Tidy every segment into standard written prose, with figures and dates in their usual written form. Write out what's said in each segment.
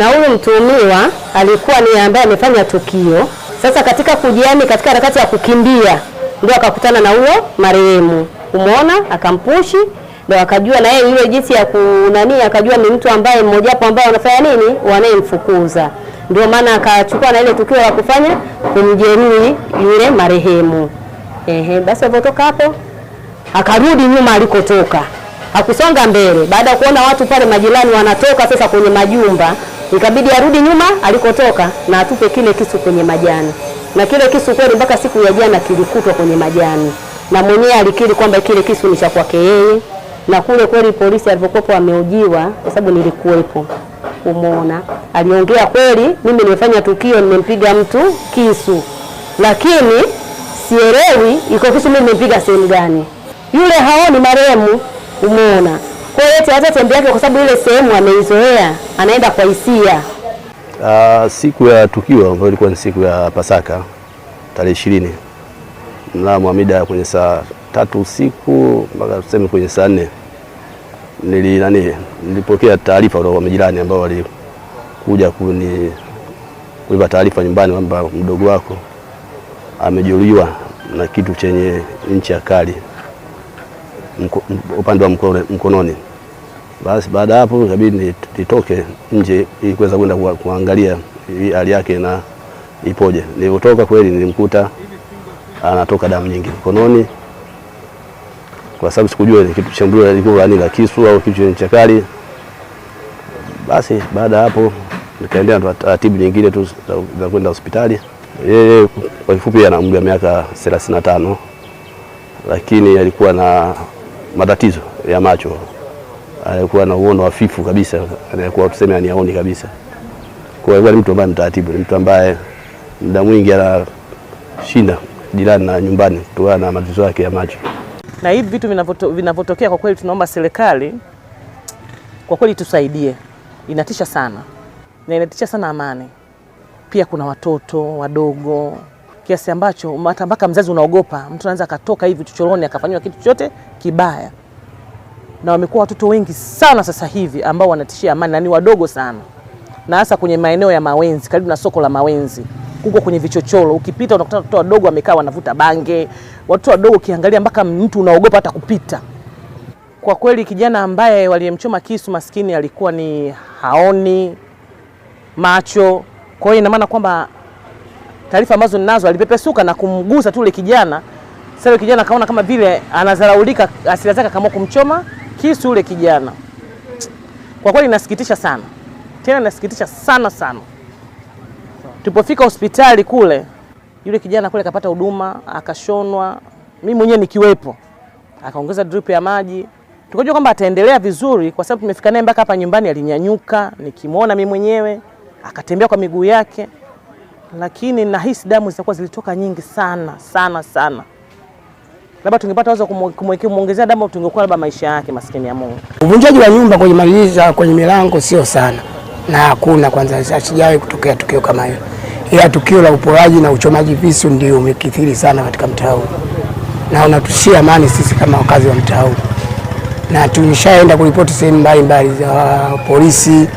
na huyu mtuhumiwa alikuwa ni ambaye amefanya tukio. Sasa katika kujiani, katika harakati ya kukimbia, ndio akakutana na huyo marehemu. Umeona, akampushi, ndio akajua na yeye yule jinsi ya kunani, akajua ni mtu ambaye mmoja hapo ambaye wanafanya nini, wanayemfukuza. Ndio maana akachukua na ile tukio la kufanya kumjeruhi yule marehemu. Basi alipotoka hapo akarudi nyuma alikotoka. Hakusonga mbele. Baada ya kuona watu pale majirani wanatoka sasa kwenye majumba, ikabidi arudi nyuma alikotoka na atupe kile kisu kwenye majani. Na kile kisu kweli mpaka siku ya jana kilikutwa kwenye majani. Na mwenyewe alikiri kwamba kile kisu ni cha kwake yeye. Na kule kweli polisi alipokuwa amehojiwa, kwa sababu nilikuwepo. Umeona, aliongea kweli, mimi nimefanya tukio, nimempiga mtu kisu. Lakini sielewi iko kisu mimi nimempiga sehemu gani. Yule haoni marehemu. Umeona, kwa hiyo hata tembe yake kwa sababu ile sehemu ameizoea, anaenda kwa hisia. Siku ya tukio ambayo ilikuwa ni siku ya Pasaka tarehe 20 mnamo mida kwenye saa 3 usiku mpaka tuseme kwenye saa 4 nilipokea taarifa kutoka kwa majirani ambao walikuja kunipa taarifa nyumbani kwamba mdogo wako amejeruhiwa na kitu chenye ncha kali upande wa mkononi. Basi baada hapo ikabidi nitoke nje ili kuweza kwenda kuangalia hali yake na ipoje. Nilipotoka kweli nilimkuta anatoka damu nyingi mkononi, kwa sababu sikujua ni kitu chambulio lilikuwa la kisu au kitu chenye ncha kali. Basi baada hapo nikaendelea na taratibu nyingine tu za kwenda hospitali. Yeye kwa kifupi ana umri wa miaka 35, lakini alikuwa na matatizo ya macho. Alikuwa na uono hafifu kabisa, alikuwa tuseme aniaoni kabisa. Kwa hiyo ni mtu ambaye mtaratibu, ni mtu ambaye muda mwingi anashinda jirani na nyumbani kutokana na matatizo yake ya macho. Na hivi vitu vinavyotokea kwa kweli tunaomba serikali kwa kweli tusaidie. Inatisha sana. Na inatisha sana amani. Pia kuna watoto wadogo kiasi ambacho hata mpaka mzazi unaogopa, mtu anaweza akatoka hivi chochoroni akafanywa kitu chochote kibaya. Na wamekuwa watoto wengi sana sasa hivi ambao wanatishia amani na ni wadogo sana. Na hasa kwenye maeneo ya Mawenzi, karibu na soko la Mawenzi, huko kwenye vichochoro, ukipita unakuta watoto wadogo wamekaa wanavuta bange. Watoto wadogo kiangalia mpaka mtu unaogopa hata kupita. Kwa kweli kijana ambaye waliyemchoma kisu maskini alikuwa ni haoni macho. Kwa hiyo ina maana kwamba taarifa ambazo ninazo alipepesuka na kumgusa tu yule kijana. Sasa yule kijana kaona kama vile anadharaulika, asili zake kama kumchoma kisu yule kijana. Kwa kweli inasikitisha sana. Tena inasikitisha sana sana. Tulipofika hospitali kule, yule kijana kule kapata huduma, akashonwa. Mimi mwenyewe nikiwepo. Akaongeza drip ya maji. Tukajua kwamba ataendelea vizuri kwa sababu tumefika naye mpaka hapa nyumbani, alinyanyuka, nikimuona mimi mwenyewe, akatembea kwa miguu yake. Lakini nahisi damu zitakuwa zilitoka nyingi sana sana sana. Labda tungepata wazo kumuongezea damu tungekuwa labda maisha yake maskini ya Mungu. Uvunjaji wa nyumba kwenye madirisha, kwenye milango sio sana. Na hakuna kwanza sijawahi kutokea tukio kama hilo. Ila tukio la uporaji na uchomaji visu ndio umekithiri sana katika mtaa huu. Na unatushia amani sisi kama wakazi wa mtaa huu. Na tulishaenda kuripoti sehemu mbalimbali za polisi.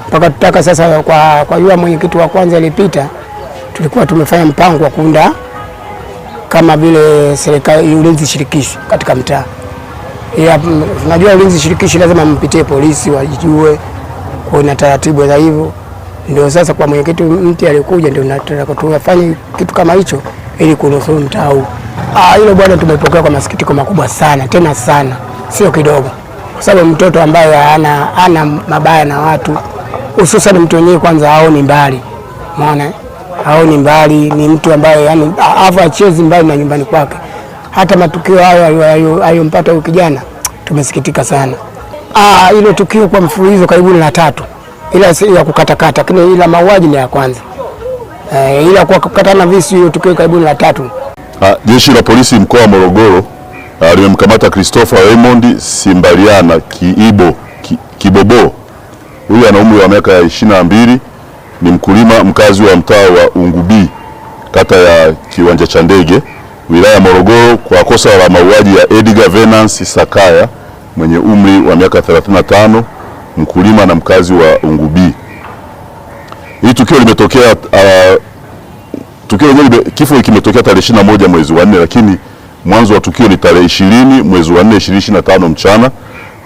Mpaka tutaka sasa kwa yule mwenyekiti wa kwanza alipita, tulikuwa tumefanya mpango wa kuunda kama vile serikali ulinzi shirikishi katika mtaa. Tunajua ulinzi shirikishi lazima mpitie polisi wajue kuna taratibu za hivyo. Ndio sasa kwa mwenyekiti mpya alikuja ndio tunataka tufanye kitu kama hicho ili kunusuru mtaa huu. Hilo bwana tumepokea kwa masikitiko makubwa sana, tena sana, sio kidogo. Kwa sababu mtoto ambaye ana mabaya na watu, hususan mtu mwenyewe kwanza haoni mbali. Umeona? Haoni mbali, ni mtu ambaye yani achezi mbali na nyumbani kwake. Hata matukio hayo mpata huyu kijana tumesikitika sana. Ile tukio kwa mfululizo karibu na 3. Ila si ya kukatakata, lakini ila mauaji ni ya kwanza. Ila kwa kukatana visu hiyo tukio karibu na 3. Jeshi la polisi mkoa wa Morogoro limemkamata Christopher Raymond Simbaliana Kibobo. Huyu ana umri wa miaka 22, ni mkulima mkazi wa mtaa wa Ungubi, kata ya Kiwanja cha Ndege, wilaya ya Morogoro, kwa kosa la mauaji ya Edgar Venance Sakaya mwenye umri wa miaka 35 mkulima na mkazi wa Ungubi. Hii tukio limetokea kifo kimetokea tarehe 21 mwezi wa 4, lakini mwanzo wa tukio ni tarehe 20 mwezi wa 4 2025 mchana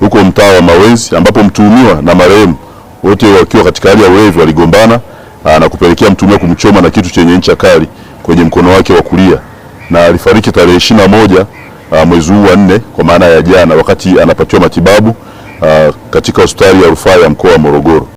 huko mtaa wa Mawenzi, ambapo mtuhumiwa na marehemu wote wakiwa katika hali ya ulevi waligombana na kupelekea mtuhumiwa kumchoma na kitu chenye ncha kali kwenye mkono wake wa kulia, na alifariki tarehe 21 mwezi huu wa 4 kwa maana ya jana, wakati anapatiwa matibabu katika hospitali ya rufaa ya mkoa wa Morogoro.